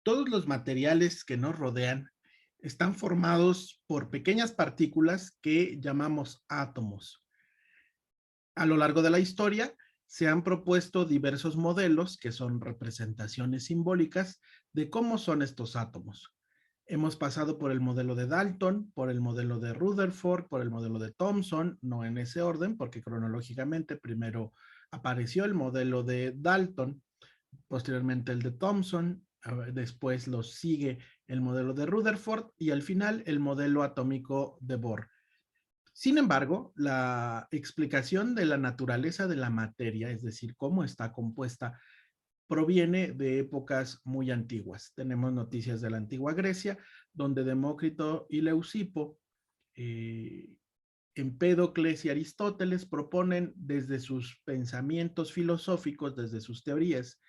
Todos los materiales que nos rodean están formados por pequeñas partículas que llamamos átomos. A lo largo de la historia se han propuesto diversos modelos que son representaciones simbólicas de cómo son estos átomos. Hemos pasado por el modelo de Dalton, por el modelo de Rutherford, por el modelo de Thomson, no en ese orden, porque cronológicamente primero apareció el modelo de Dalton, posteriormente el de Thomson, después lo sigue el modelo de Rutherford y al final el modelo atómico de Bohr. Sin embargo, la explicación de la naturaleza de la materia, es decir, cómo está compuesta, proviene de épocas muy antiguas. Tenemos noticias de la antigua Grecia, donde Demócrito y Leucipo, Empédocles y Aristóteles proponen desde sus pensamientos filosóficos, desde sus teorías,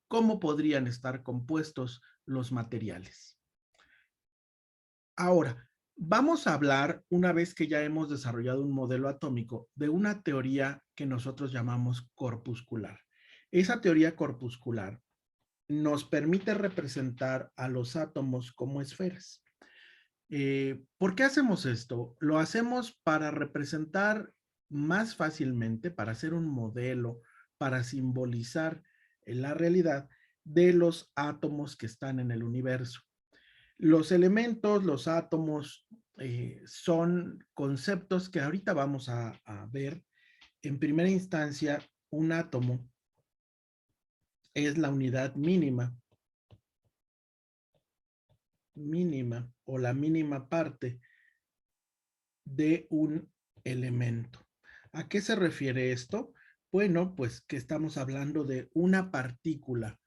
cómo podrían estar compuestos los materiales. Ahora, vamos a hablar, una vez que ya hemos desarrollado un modelo atómico, de una teoría que nosotros llamamos corpuscular. Esa teoría corpuscular nos permite representar a los átomos como esferas. ¿Por qué hacemos esto? Lo hacemos para representar más fácilmente, para hacer un modelo, para simbolizar la realidad de los átomos que están en el universo. Los elementos, los átomos, son conceptos que ahorita vamos a ver. En primera instancia, un átomo es la unidad mínima o la mínima parte de un elemento. ¿A qué se refiere esto? Bueno, pues que estamos hablando de una partícula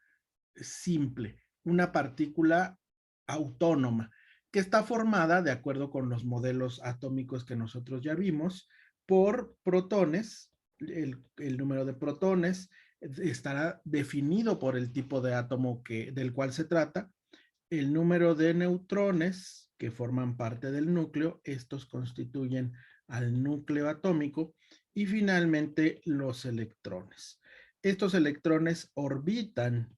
simple, una partícula autónoma, que está formada, de acuerdo con los modelos atómicos que nosotros ya vimos, por protones. El número de protones estará definido por el tipo de átomo del cual se trata. El número de neutrones que forman parte del núcleo, estos constituyen al núcleo atómico, y finalmente los electrones. Estos electrones orbitan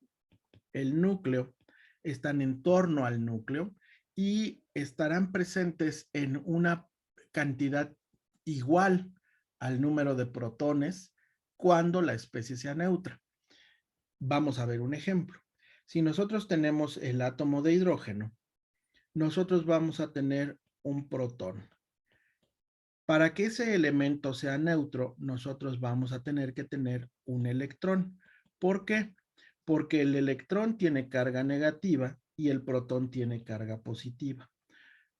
el núcleo, están en torno al núcleo y estarán presentes en una cantidad igual al número de protones cuando la especie sea neutra. Vamos a ver un ejemplo. Si nosotros tenemos el átomo de hidrógeno, nosotros vamos a tener un protón. Para que ese elemento sea neutro, nosotros vamos a tener que tener un electrón. ¿Por qué? Porque el electrón tiene carga negativa y el protón tiene carga positiva.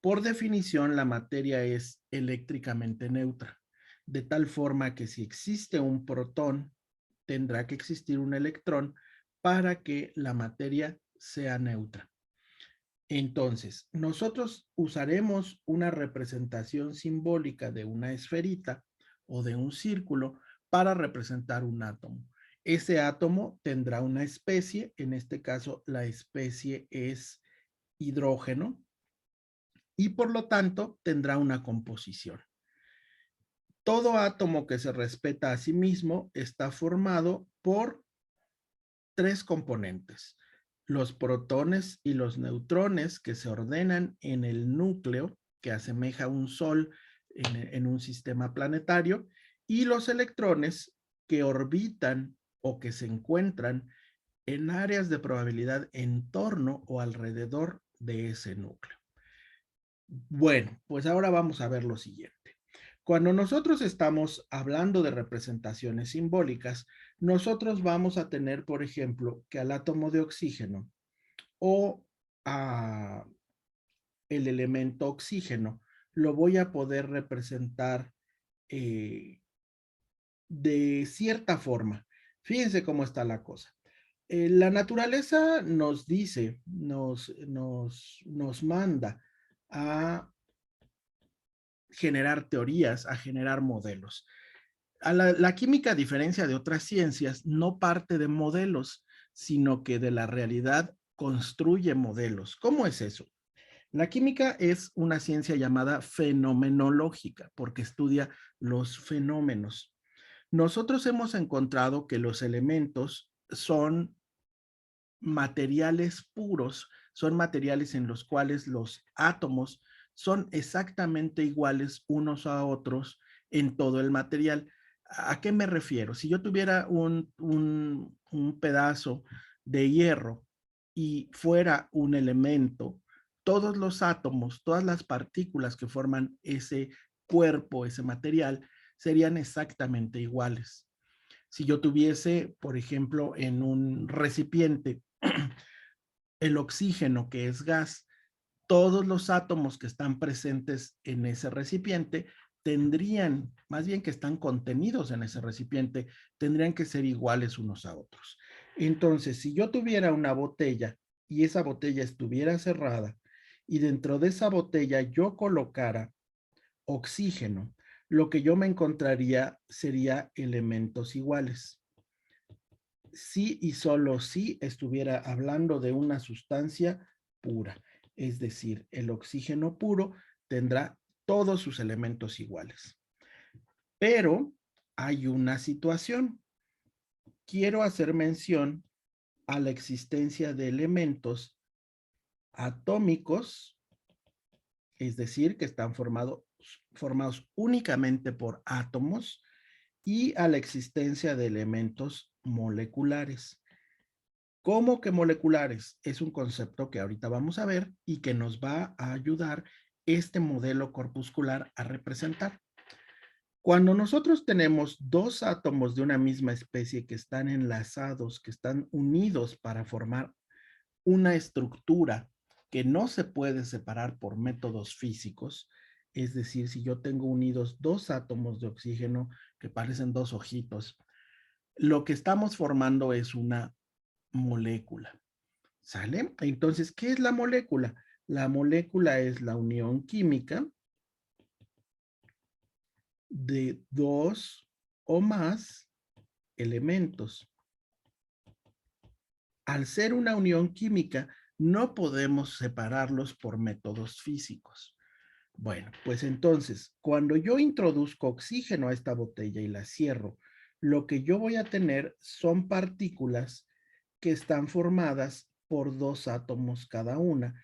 Por definición, la materia es eléctricamente neutra, de tal forma que si existe un protón, tendrá que existir un electrón para que la materia sea neutra. Entonces, nosotros usaremos una representación simbólica de una esferita o de un círculo para representar un átomo. Ese átomo tendrá una especie, en este caso la especie es hidrógeno, y por lo tanto tendrá una composición. Todo átomo que se respeta a sí mismo está formado por tres componentes: los protones y los neutrones, que se ordenan en el núcleo, que asemeja un sol en un sistema planetario, y los electrones, que orbitan o que se encuentran en áreas de probabilidad en torno o alrededor de ese núcleo. Bueno, pues ahora vamos a ver lo siguiente. Cuando nosotros estamos hablando de representaciones simbólicas, nosotros vamos a tener, por ejemplo, que al átomo de oxígeno o a el elemento oxígeno lo voy a poder representar de cierta forma. Fíjense cómo está la cosa. La naturaleza nos dice, nos manda a generar teorías, a generar modelos. La química, a diferencia de otras ciencias, no parte de modelos, sino que de la realidad construye modelos. ¿Cómo es eso? La química es una ciencia llamada fenomenológica, porque estudia los fenómenos. Nosotros hemos encontrado que los elementos son materiales puros son materiales en los cuales los átomos son exactamente iguales unos a otros en todo el material. ¿A qué me refiero? Si yo tuviera un pedazo de hierro y fuera un elemento, todos los átomos, todas las partículas que forman ese cuerpo, ese material, serían exactamente iguales. Si yo tuviese, por ejemplo, en un recipiente el oxígeno, que es gas, todos los átomos que están presentes en ese recipiente tendrían, más bien que están contenidos en ese recipiente, tendrían que ser iguales unos a otros. Entonces, si yo tuviera una botella y esa botella estuviera cerrada y dentro de esa botella yo colocara oxígeno, lo que yo me encontraría sería elementos iguales. Si y solo si estuviera hablando de una sustancia pura, es decir, el oxígeno puro tendrá todos sus elementos iguales. Pero hay una situación. Quiero hacer mención a la existencia de elementos atómicos, es decir, que están formados únicamente por átomos, y a la existencia de elementos moleculares. ¿Cómo que moleculares? Es un concepto que ahorita vamos a ver y que nos va a ayudar este modelo corpuscular a representar. Cuando nosotros tenemos dos átomos de una misma especie que están enlazados, que están unidos para formar una estructura que no se puede separar por métodos físicos, es decir, si yo tengo unidos dos átomos de oxígeno que parecen dos ojitos, lo que estamos formando es una molécula. ¿Sale? Entonces, ¿qué es la molécula? La molécula es la unión química de dos o más elementos. Al ser una unión química, no podemos separarlos por métodos físicos. Bueno, pues entonces, cuando yo introduzco oxígeno a esta botella y la cierro, lo que yo voy a tener son partículas que están formadas por dos átomos cada una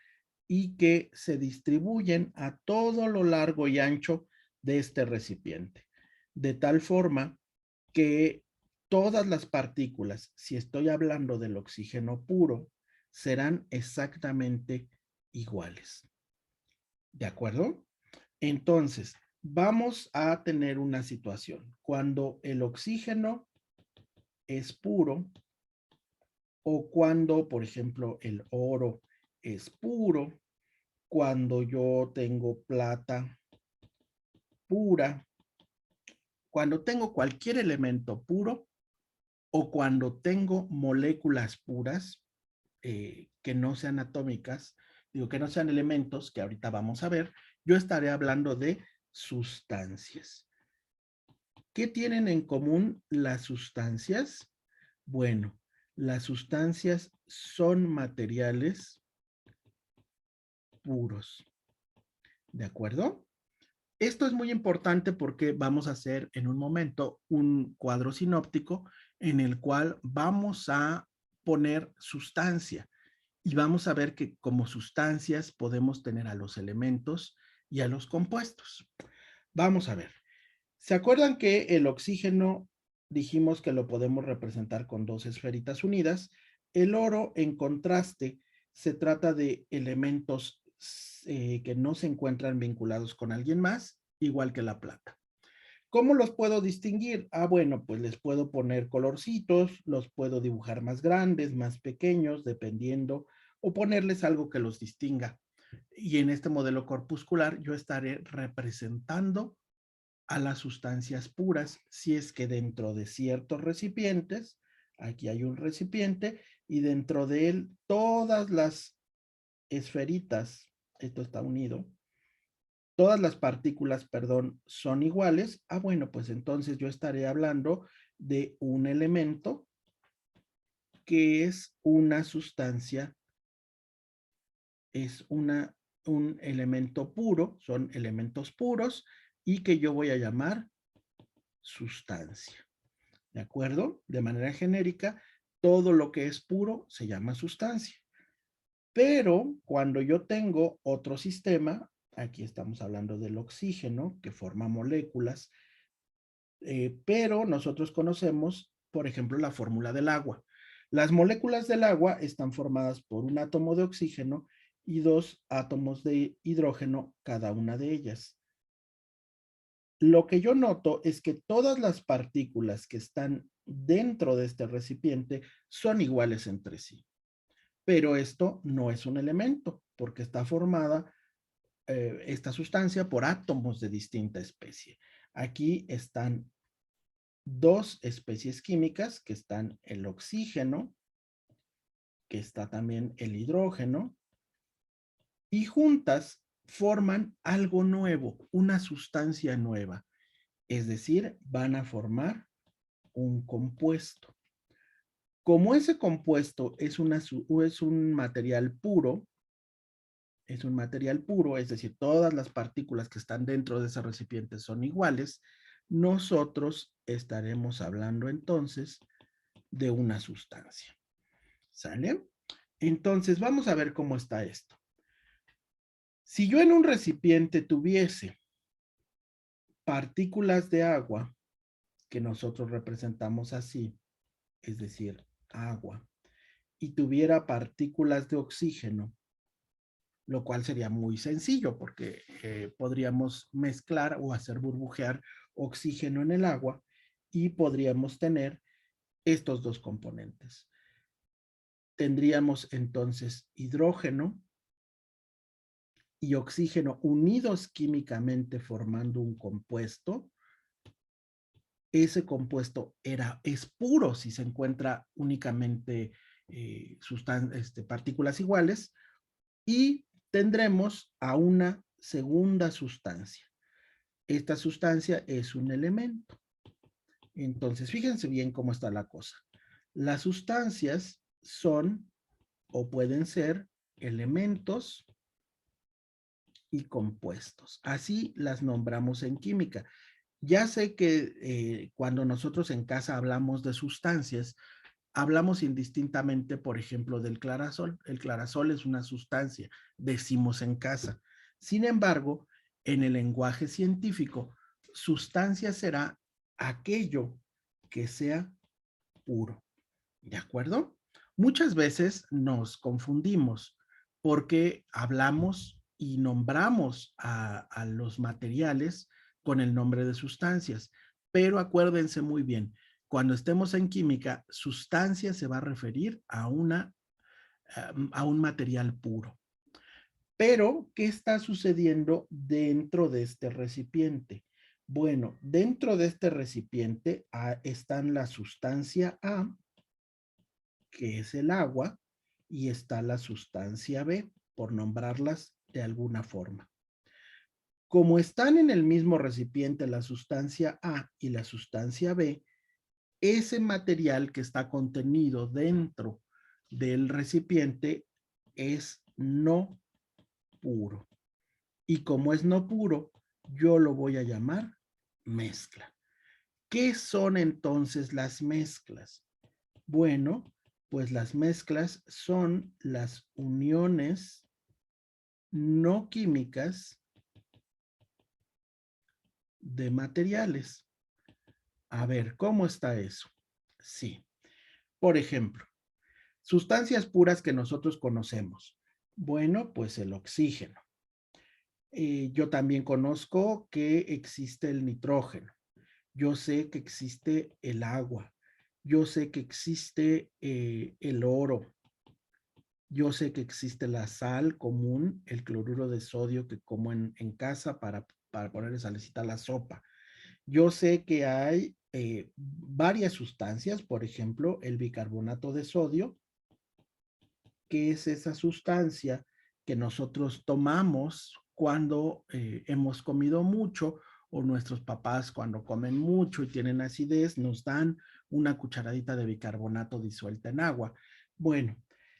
y que se distribuyen a todo lo largo y ancho de este recipiente. De tal forma que todas las partículas, si estoy hablando del oxígeno puro, serán exactamente iguales. ¿De acuerdo? Entonces, vamos a tener una situación. Cuando el oxígeno es puro o cuando, por ejemplo, el oro es puro, cuando yo tengo plata pura, cuando tengo cualquier elemento puro o cuando tengo moléculas puras que no sean atómicas, digo que no sean elementos, que ahorita vamos a ver, yo estaré hablando de sustancias. ¿Qué tienen en común las sustancias? Bueno, las sustancias son materiales puros. ¿De acuerdo? Esto es muy importante porque vamos a hacer en un momento un cuadro sinóptico en el cual vamos a poner sustancia y vamos a ver que como sustancias podemos tener a los elementos y a los compuestos. Vamos a ver. ¿Se acuerdan que el oxígeno dijimos que lo podemos representar con dos esferitas unidas? El oro, en contraste, se trata de elementos que no se encuentran vinculados con alguien más, igual que la plata. ¿Cómo los puedo distinguir? Ah, bueno, pues les puedo poner colorcitos, los puedo dibujar más grandes, más pequeños, dependiendo, o ponerles algo que los distinga. Y en este modelo corpuscular yo estaré representando a las sustancias puras si es que dentro de ciertos recipientes, aquí hay un recipiente y dentro de él todas las esferitas, esto está unido, todas las partículas, perdón, son iguales, ah, bueno, pues entonces yo estaré hablando de un elemento que es una sustancia, es un elemento puro, son elementos puros y que yo voy a llamar sustancia. ¿De acuerdo? De manera genérica, todo lo que es puro se llama sustancia. Pero cuando yo tengo otro sistema, aquí estamos hablando del oxígeno, que forma moléculas, pero nosotros conocemos, por ejemplo, la fórmula del agua. Las moléculas del agua están formadas por un átomo de oxígeno y dos átomos de hidrógeno, cada una de ellas. Lo que yo noto es que todas las partículas que están dentro de este recipiente son iguales entre sí, pero esto no es un elemento porque está formada esta sustancia por átomos de distinta especie. Aquí están dos especies químicas, que están el oxígeno, que está también el hidrógeno, y juntas forman algo nuevo, una sustancia nueva. Es decir, van a formar un compuesto. Como ese compuesto es un material puro, es decir, todas las partículas que están dentro de ese recipiente son iguales, nosotros estaremos hablando entonces de una sustancia. ¿Sale? Entonces, vamos a ver cómo está esto. Si yo en un recipiente tuviese partículas de agua, que nosotros representamos así, es decir, agua, y tuviera partículas de oxígeno, lo cual sería muy sencillo porque podríamos mezclar o hacer burbujear oxígeno en el agua y podríamos tener estos dos componentes. Tendríamos entonces hidrógeno y oxígeno unidos químicamente formando un compuesto. Ese compuesto es puro si se encuentra únicamente partículas iguales, y tendremos a una segunda sustancia. Esta sustancia es un elemento. Entonces, fíjense bien cómo está la cosa. Las sustancias son o pueden ser elementos y compuestos. Así las nombramos en química. Ya sé que cuando nosotros en casa hablamos de sustancias, hablamos indistintamente, por ejemplo, del clarasol. El clarasol es una sustancia, decimos en casa. Sin embargo, en el lenguaje científico, sustancia será aquello que sea puro. ¿De acuerdo? Muchas veces nos confundimos porque hablamos y nombramos a los materiales con el nombre de sustancias, pero acuérdense muy bien, cuando estemos en química, sustancia se va a referir a un material puro. Pero, ¿qué está sucediendo dentro de este recipiente? Bueno, dentro de este recipiente están la sustancia A, que es el agua, y está la sustancia B, por nombrarlas de alguna forma. Como están en el mismo recipiente la sustancia A y la sustancia B, ese material que está contenido dentro del recipiente es no puro. Y como es no puro, yo lo voy a llamar mezcla. ¿Qué son entonces las mezclas? Bueno, pues las mezclas son las uniones no químicas de materiales. A ver, ¿cómo está eso? Sí. Por ejemplo, sustancias puras que nosotros conocemos. Bueno, pues el oxígeno. Yo también conozco que existe el nitrógeno. Yo sé que existe el agua. Yo sé que existe el oro. Yo sé que existe la sal común, el cloruro de sodio que como en casa para ponerle salecita a la sopa. Yo sé que hay varias sustancias, por ejemplo, el bicarbonato de sodio, que es esa sustancia que nosotros tomamos cuando hemos comido mucho, o nuestros papás cuando comen mucho y tienen acidez, nos dan una cucharadita de bicarbonato disuelta en agua. Bueno,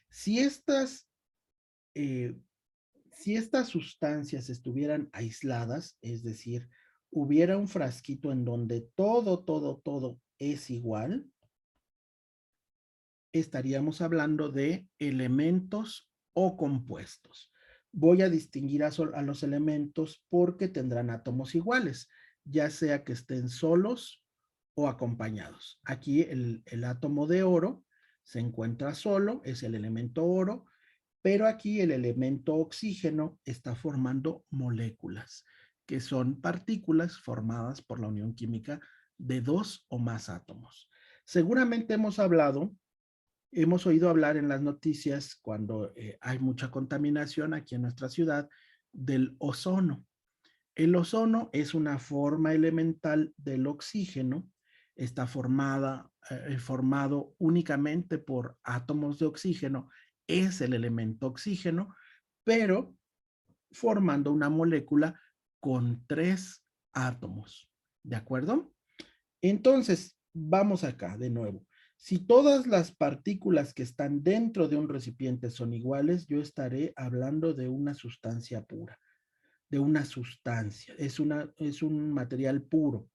si estas, eh, si estas sustancias estuvieran aisladas, es decir, hubiera un frasquito en donde todo es igual, estaríamos hablando de elementos o compuestos. Voy a distinguir a los elementos porque tendrán átomos iguales, ya sea que estén solos o acompañados. Aquí el átomo de oro se encuentra solo, es el elemento oro, pero aquí el elemento oxígeno está formando moléculas, que son partículas formadas por la unión química de dos o más átomos. Seguramente hemos oído hablar en las noticias cuando hay mucha contaminación aquí en nuestra ciudad del ozono. El ozono es una forma elemental del oxígeno, está formado únicamente por átomos de oxígeno, es el elemento oxígeno, pero formando una molécula con 3 átomos. ¿De acuerdo? Entonces, vamos acá de nuevo. Si todas las partículas que están dentro de un recipiente son iguales, yo estaré hablando de una sustancia pura, de una sustancia. Es un material puro.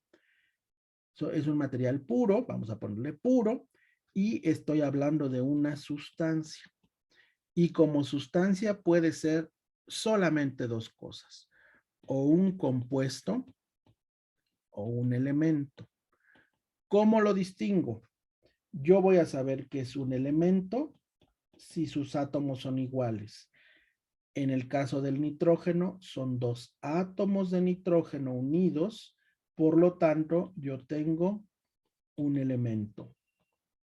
Es un material puro, vamos a ponerle puro, y estoy hablando de una sustancia. Y como sustancia puede ser solamente dos cosas, o un compuesto o un elemento. ¿Cómo lo distingo? Yo voy a saber que es un elemento si sus átomos son iguales. En el caso del nitrógeno, son dos átomos de nitrógeno unidos, por lo tanto, yo tengo un elemento.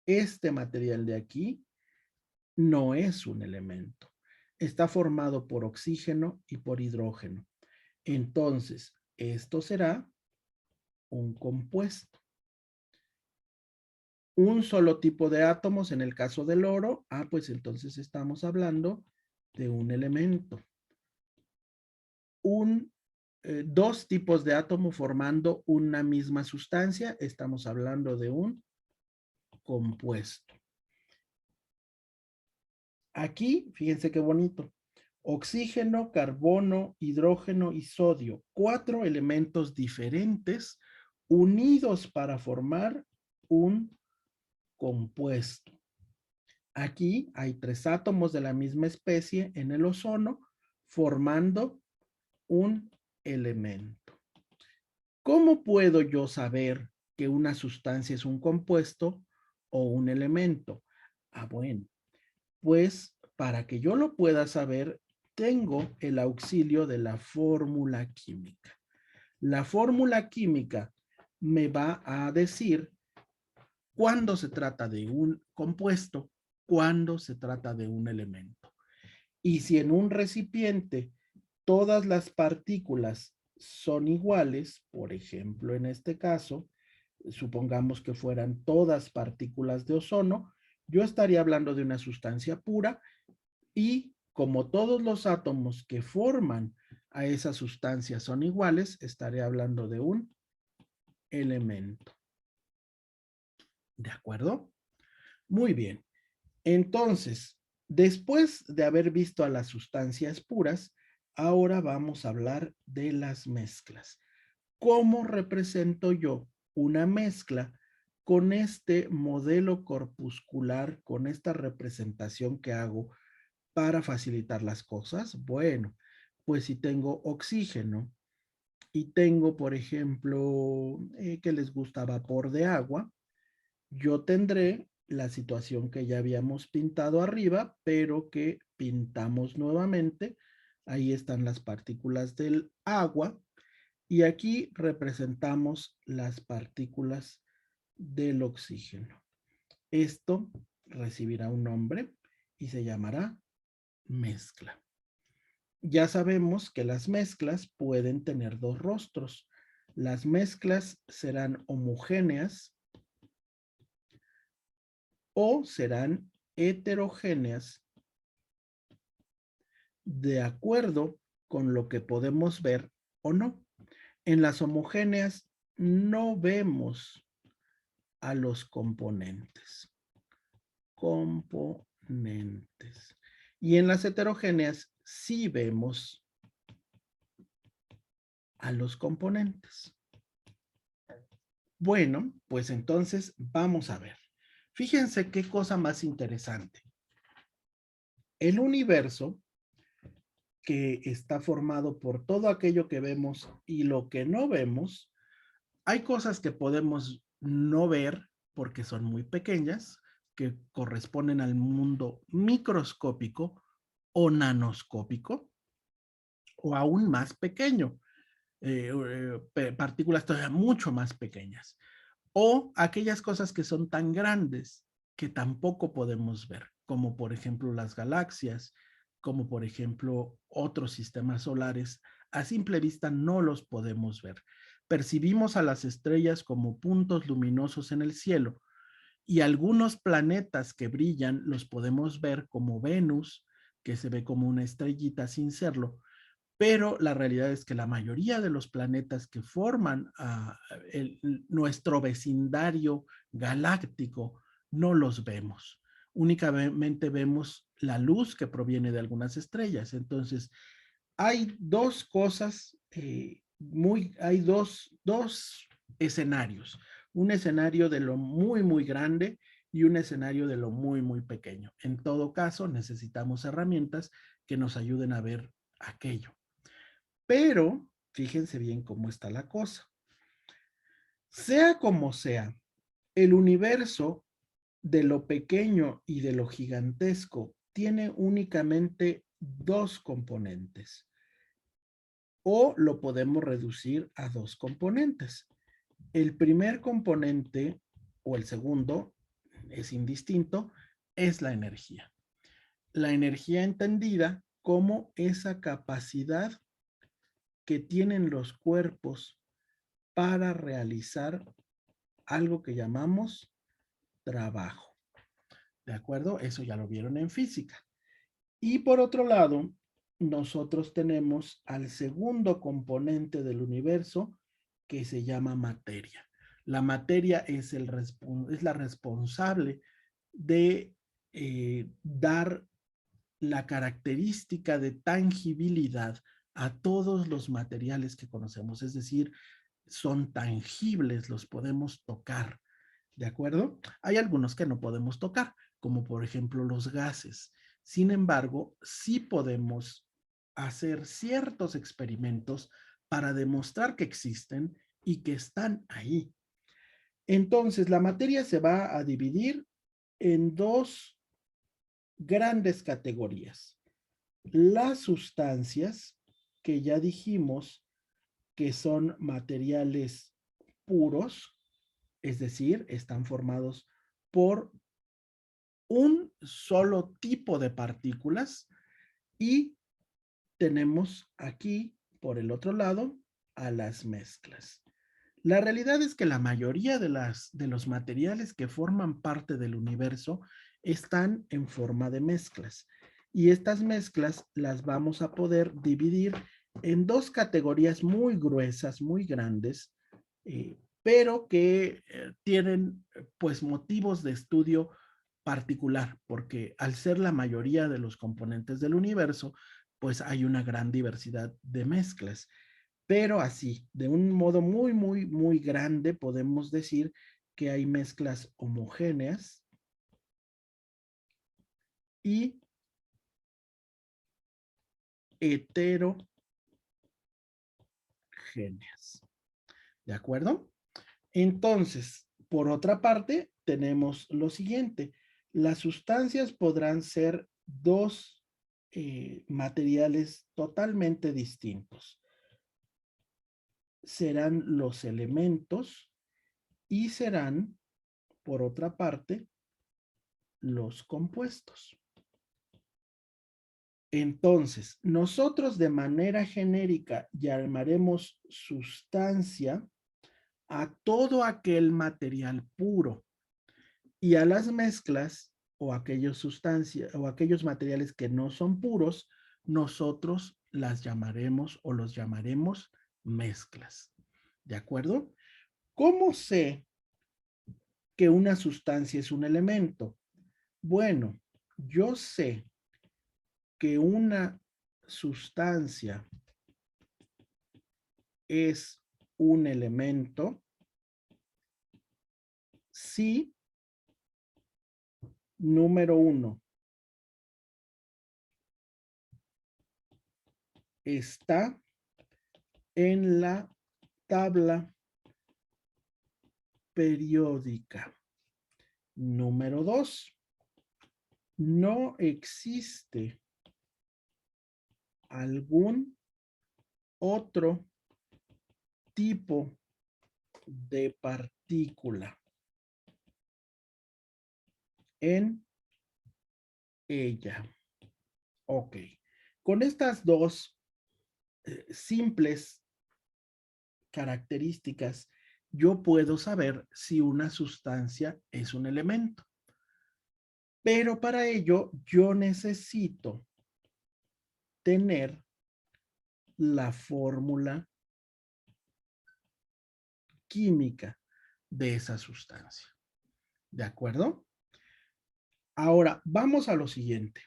Este material de aquí no es un elemento. Está formado por oxígeno y por hidrógeno. Entonces, esto será un compuesto. Un solo tipo de átomos en el caso del oro, pues entonces estamos hablando de un elemento. Dos tipos de átomo formando una misma sustancia, estamos hablando de un compuesto. Aquí, fíjense qué bonito. Oxígeno, carbono, hidrógeno y sodio. 4 elementos diferentes unidos para formar un compuesto. Aquí hay 3 átomos de la misma especie en el ozono formando un elemento. ¿Cómo puedo yo saber que una sustancia es un compuesto o un elemento? Bueno, pues para que yo lo pueda saber, tengo el auxilio de la fórmula química. La fórmula química me va a decir cuándo se trata de un compuesto, cuándo se trata de un elemento. Y si en un recipiente todas las partículas son iguales, por ejemplo, en este caso, supongamos que fueran todas partículas de ozono, yo estaría hablando de una sustancia pura y como todos los átomos que forman a esa sustancia son iguales, estaré hablando de un elemento. ¿De acuerdo? Muy bien. Entonces, después de haber visto a las sustancias puras, ahora vamos a hablar de las mezclas. ¿Cómo represento yo una mezcla con este modelo corpuscular, con esta representación que hago para facilitar las cosas? Bueno, pues si tengo oxígeno y tengo, por ejemplo, que les gusta vapor de agua, yo tendré la situación que ya habíamos pintado arriba, pero que pintamos nuevamente. Ahí están las partículas del agua y aquí representamos las partículas del oxígeno. Esto recibirá un nombre y se llamará mezcla. Ya sabemos que las mezclas pueden tener dos rostros. Las mezclas serán homogéneas o serán heterogéneas de acuerdo con lo que podemos ver o no. En las homogéneas no vemos a los componentes. Y en las heterogéneas sí vemos a los componentes. Bueno, pues entonces vamos a ver. Fíjense qué cosa más interesante. El universo, que está formado por todo aquello que vemos y lo que no vemos, hay cosas que podemos no ver porque son muy pequeñas, que corresponden al mundo microscópico o nanoscópico o aún más pequeño, partículas todavía mucho más pequeñas, o aquellas cosas que son tan grandes que tampoco podemos ver, como por ejemplo las galaxias, como por ejemplo otros sistemas solares. A simple vista no los podemos ver. Percibimos a las estrellas como puntos luminosos en el cielo y algunos planetas que brillan los podemos ver como Venus, que se ve como una estrellita sin serlo, pero la realidad es que la mayoría de los planetas que forman nuestro vecindario galáctico no los vemos. Únicamente vemos la luz que proviene de algunas estrellas. Entonces, hay dos cosas, hay dos escenarios. Un escenario de lo muy, muy grande y un escenario de lo muy, muy pequeño. En todo caso, necesitamos herramientas que nos ayuden a ver aquello. Pero fíjense bien cómo está la cosa. Sea como sea, el universo de lo pequeño y de lo gigantesco tiene únicamente dos componentes, o lo podemos reducir a dos componentes. El primer componente o el segundo es indistinto, es la energía. La energía entendida como esa capacidad que tienen los cuerpos para realizar algo que llamamos trabajo. ¿De acuerdo? Eso ya lo vieron en física. Y por otro lado, nosotros tenemos al segundo componente del universo que se llama materia. La materia es la responsable de dar la característica de tangibilidad a todos los materiales que conocemos, es decir, son tangibles, los podemos tocar, ¿de acuerdo? Hay algunos que no podemos tocar, como por ejemplo los gases. Sin embargo, sí podemos hacer ciertos experimentos para demostrar que existen y que están ahí. Entonces, la materia se va a dividir en dos grandes categorías. Las sustancias, que ya dijimos que son materiales puros, es decir, están formados por un solo tipo de partículas, y tenemos aquí, por el otro lado, a las mezclas. La realidad es que la mayoría de los materiales que forman parte del universo están en forma de mezclas. Y estas mezclas las vamos a poder dividir en dos categorías muy gruesas, muy grandes, pero que tienen pues motivos de estudio particular, porque al ser la mayoría de los componentes del universo, pues hay una gran diversidad de mezclas. Pero así, de un modo muy, muy, muy grande, podemos decir que hay mezclas homogéneas y heterogéneas. ¿De acuerdo? Entonces, por otra parte, tenemos lo siguiente. Las sustancias podrán ser dos materiales totalmente distintos. Serán los elementos y serán, por otra parte, los compuestos. Entonces, nosotros de manera genérica llamaremos sustancia a todo aquel material puro, y a las mezclas o aquellas sustancias o aquellos materiales que no son puros, nosotros las llamaremos o los llamaremos mezclas. ¿De acuerdo? ¿Cómo sé que una sustancia es un elemento? Bueno, yo sé que una sustancia es un elemento si, número uno, está en la tabla periódica. Número 2. No existe algún otro tipo de partícula en ella. Ok. Con estas dos simples características, yo puedo saber si una sustancia es un elemento. Pero para ello, yo necesito tener la fórmula química de esa sustancia. ¿De acuerdo? Ahora, vamos a lo siguiente.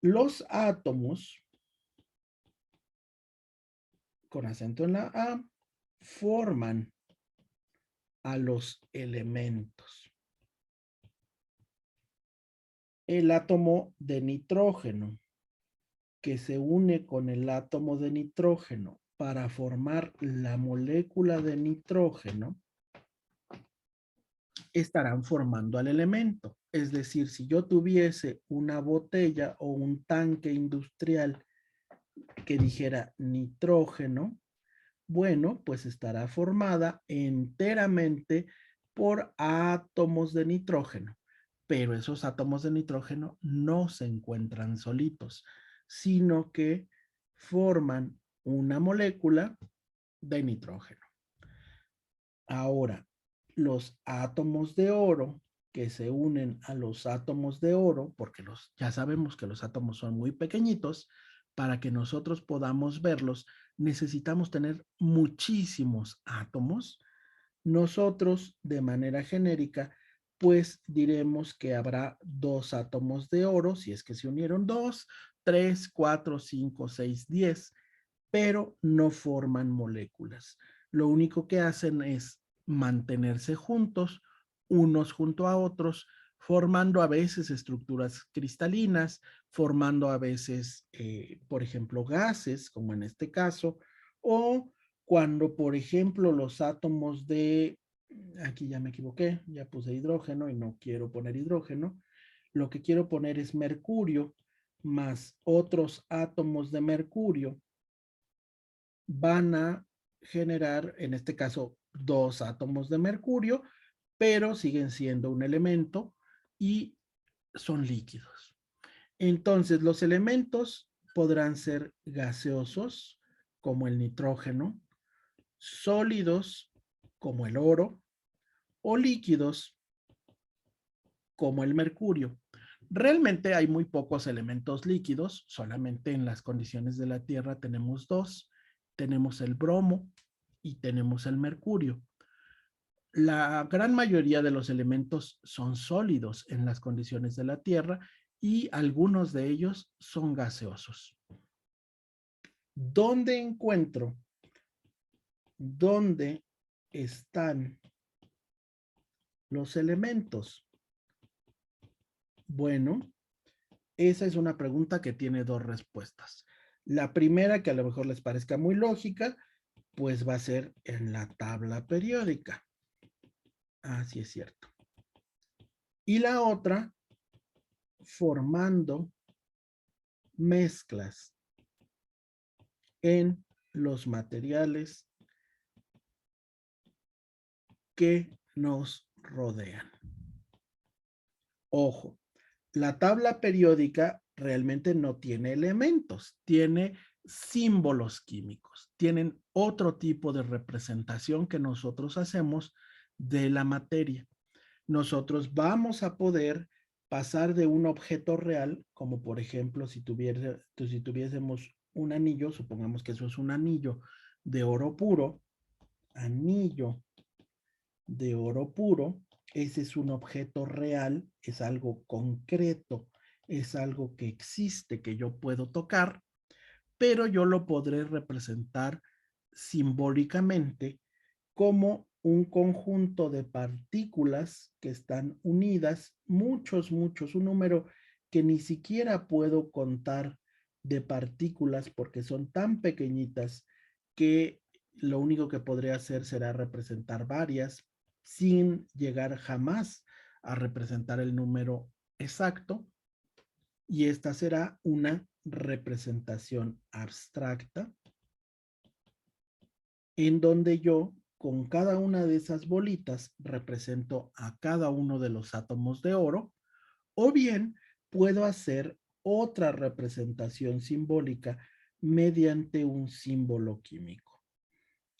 Los átomos, con acento en la A, forman a los elementos. El átomo de nitrógeno, que se une con el átomo de nitrógeno para formar la molécula de nitrógeno, estarán formando al elemento. Es decir, si yo tuviese una botella o un tanque industrial que dijera nitrógeno, bueno, pues estará formada enteramente por átomos de nitrógeno, pero esos átomos de nitrógeno no se encuentran solitos, sino que forman una molécula de nitrógeno. Ahora, los átomos de oro que se unen a los átomos de oro, porque ya sabemos que los átomos son muy pequeñitos, para que nosotros podamos verlos, necesitamos tener muchísimos átomos. Nosotros, de manera genérica, pues diremos que habrá 2 átomos de oro, si es que se unieron 2, 3, 4, 5, 6, 10, pero no forman moléculas. Lo único que hacen es mantenerse juntos, unos junto a otros, formando a veces estructuras cristalinas, formando a veces, por ejemplo, gases, como en este caso, o cuando, por ejemplo, los átomos de, aquí ya me equivoqué, ya puse hidrógeno y no quiero poner hidrógeno, lo que quiero poner es mercurio más otros átomos de mercurio van a generar, en este caso, 2 átomos de mercurio, pero siguen siendo un elemento y son líquidos. Entonces, los elementos podrán ser gaseosos, como el nitrógeno, sólidos, como el oro, o líquidos, como el mercurio. Realmente hay muy pocos elementos líquidos, solamente en las condiciones de la Tierra tenemos 2. Tenemos el bromo y tenemos el mercurio. La gran mayoría de los elementos son sólidos en las condiciones de la Tierra y algunos de ellos son gaseosos. ¿Dónde encuentro? ¿Dónde están los elementos? Bueno, esa es una pregunta que tiene 2 respuestas. La primera, que a lo mejor les parezca muy lógica, pues va a ser en la tabla periódica. Así es cierto. Y la otra, formando mezclas en los materiales que nos rodean. Ojo, la tabla periódica realmente no tiene elementos, tiene símbolos químicos, tienen otro tipo de representación que nosotros hacemos de la materia. Nosotros vamos a poder pasar de un objeto real, como por ejemplo si tuviésemos un anillo, supongamos que eso es un anillo de oro puro, anillo de oro puro, ese es un objeto real, es algo concreto, es algo que existe, que yo puedo tocar, pero yo lo podré representar simbólicamente como un conjunto de partículas que están unidas, muchos, un número que ni siquiera puedo contar de partículas porque son tan pequeñitas que lo único que podría hacer será representar varias sin llegar jamás a representar el número exacto. Y esta será una representación abstracta en donde yo con cada una de esas bolitas represento a cada uno de los átomos de oro, o bien puedo hacer otra representación simbólica mediante un símbolo químico.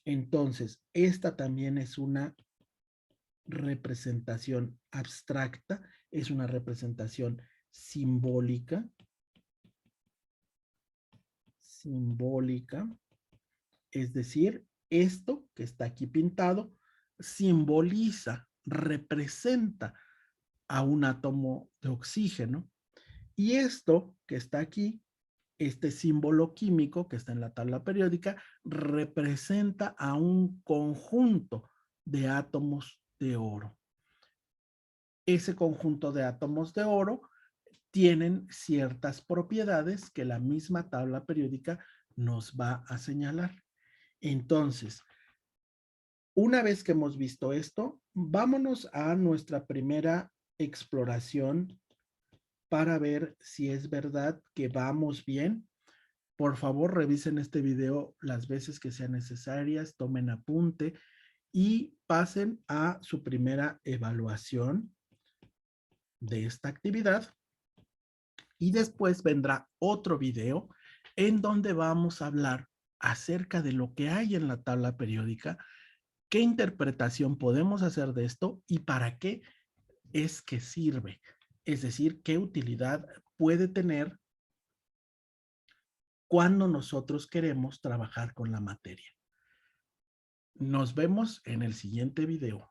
Entonces, esta también es una representación abstracta, es una representación simbólica, es decir, esto que está aquí pintado simboliza, representa a un átomo de oxígeno. Y esto que está aquí, este símbolo químico que está en la tabla periódica, representa a un conjunto de átomos de oro. Ese conjunto de átomos de oro tienen ciertas propiedades que la misma tabla periódica nos va a señalar. Entonces, una vez que hemos visto esto, vámonos a nuestra primera exploración para ver si es verdad que vamos bien. Por favor, revisen este video las veces que sean necesarias, tomen apunte y pasen a su primera evaluación de esta actividad. Y después vendrá otro video en donde vamos a hablar acerca de lo que hay en la tabla periódica, qué interpretación podemos hacer de esto y para qué es que sirve. Es decir, qué utilidad puede tener cuando nosotros queremos trabajar con la materia. Nos vemos en el siguiente video.